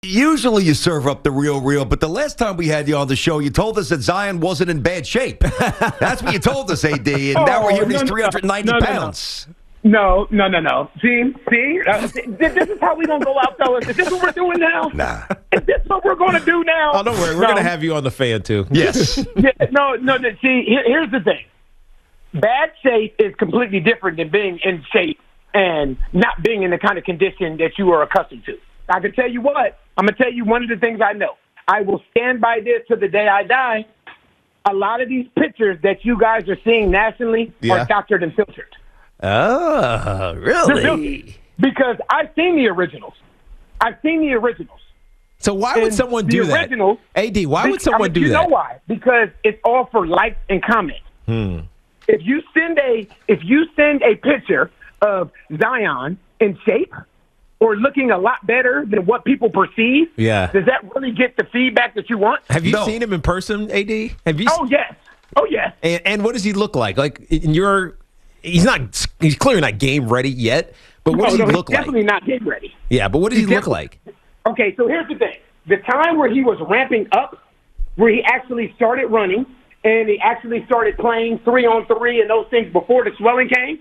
Usually you serve up the real, but the last time we had you on the show, you told us that Zion wasn't in bad shape. That's what you told us, AD, and now we're hearing he's 390 pounds. No. See? This is how we going to go out, fellas. Is this what we're doing now? Nah. Is this what we're going to do now? Oh, don't worry. We're going to have you on the fan, too. Yes. No. See, here's the thing. Bad shape is completely different than being in shape and not being in the kind of condition that you are accustomed to. I can tell you what. I'm going to tell you one of the things I know. I will stand by this to the day I die. A lot of these pictures that you guys are seeing nationally are doctored and filtered. Oh, really? Because I've seen the originals. So why would someone do that? AD, why would someone do that? You know why? Because it's all for likes and comments. If you send a picture of Zion in shape or looking a lot better than what people perceive, does that really get the feedback that you want? Have you seen him in person, AD? Have you? Oh yes. And what does he look like? Like he's clearly not game ready yet. But what does he look like? Definitely not game ready. Yeah, but what does he look like? Okay, so here's the thing: the time where he was ramping up, where he actually started running and he actually started playing 3-on-3 and those things before the swelling came,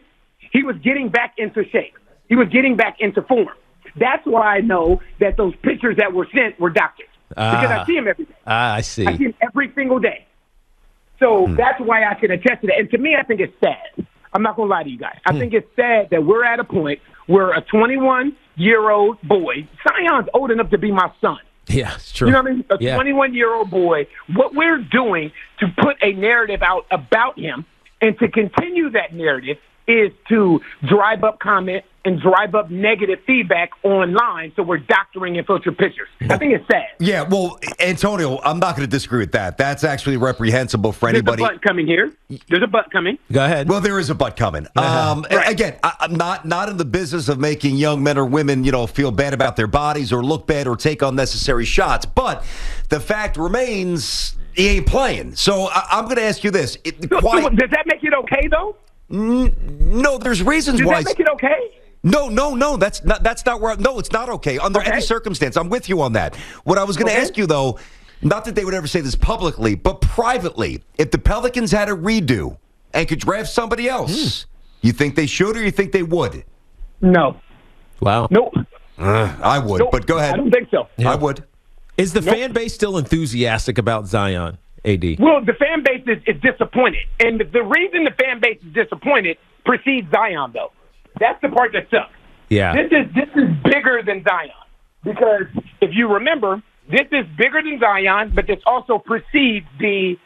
he was getting back into shape. He was getting back into form. That's why I know that those pictures that were sent were doctored. Because I see him every day. I see. I see him every single day. So that's why I can attest to that. And to me, I think it's sad. I'm not going to lie to you guys. I think it's sad that we're at a point where a 21-year-old boy, Zion's old enough to be my son. Yeah, it's true. You know what I mean? A 21-year-old boy, what we're doing to put a narrative out about him and to continue that narrative is to drive up comments and drive up negative feedback online, so we're doctoring and filtering pictures. I think it's sad. Yeah, well, Antonio, I'm not going to disagree with that. That's actually reprehensible for anybody. There's a butt coming here. There's a butt coming. Go ahead. Well, there is a butt coming. Right. Again, I'm not in the business of making young men or women, feel bad about their bodies or look bad or take unnecessary shots. But the fact remains, he ain't playing. So I'm going to ask you this. Does that make it okay, though? No, there's reasons why. Does that make it okay? No. That's not where. No, it's not okay under any circumstance. I'm with you on that. What I was going to ask you though, not that they would ever say this publicly, but privately, if the Pelicans had a redo and could draft somebody else, you think they should or you think they would? No. Wow. Nope. I would, but go ahead. I don't think so. Yeah. I would. Is the fan base still enthusiastic about Zion, AD? Well, the fan base is disappointed, and the reason the fan base is disappointed precedes Zion, though. That's the part that sucks. Yeah. This is bigger than Zion. Because if you remember, this is bigger than Zion, but this also precedes the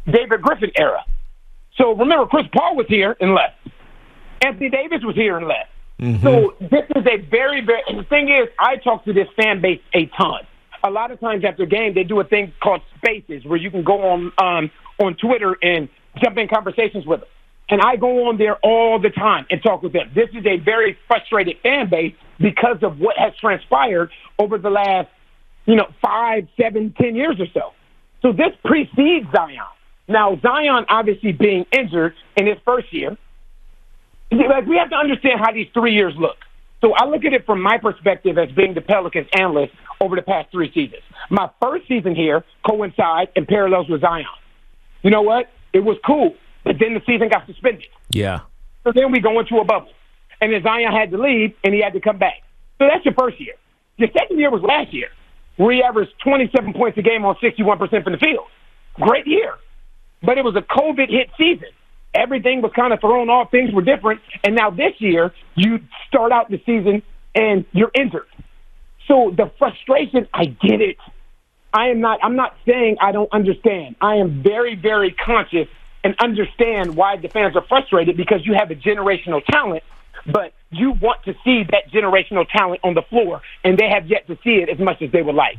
David Griffin era. So remember, Chris Paul was here and left. Anthony Davis was here and left. Mm-hmm. So this is a very, very – and the thing is, I talk to this fan base a ton. A lot of times after a game, they do a thing called Spaces where you can go on Twitter and jump in conversations with them. And I go on there all the time and talk with them. This is a very frustrated fan base because of what has transpired over the last, 5, 7, 10 years or so. So this precedes Zion. Now, Zion obviously being injured in his first year, we have to understand how these 3 years look. So I look at it from my perspective as being the Pelicans analyst over the past 3 seasons. My first season here coincides and parallels with Zion. You know what? It was cool. But then the season got suspended. Yeah. So then we go into a bubble. And then Zion had to leave, and he had to come back. So that's your first year. Your second year was last year, where he averaged 27 points a game on 61% from the field. Great year. But it was a COVID-hit season. Everything was kind of thrown off. Things were different. And now this year, you start out the season, and you're injured. So the frustration, I get it. I'm not saying I don't understand. I am very, very conscious and understand why the fans are frustrated because you have a generational talent, but you want to see that generational talent on the floor, and they have yet to see it as much as they would like.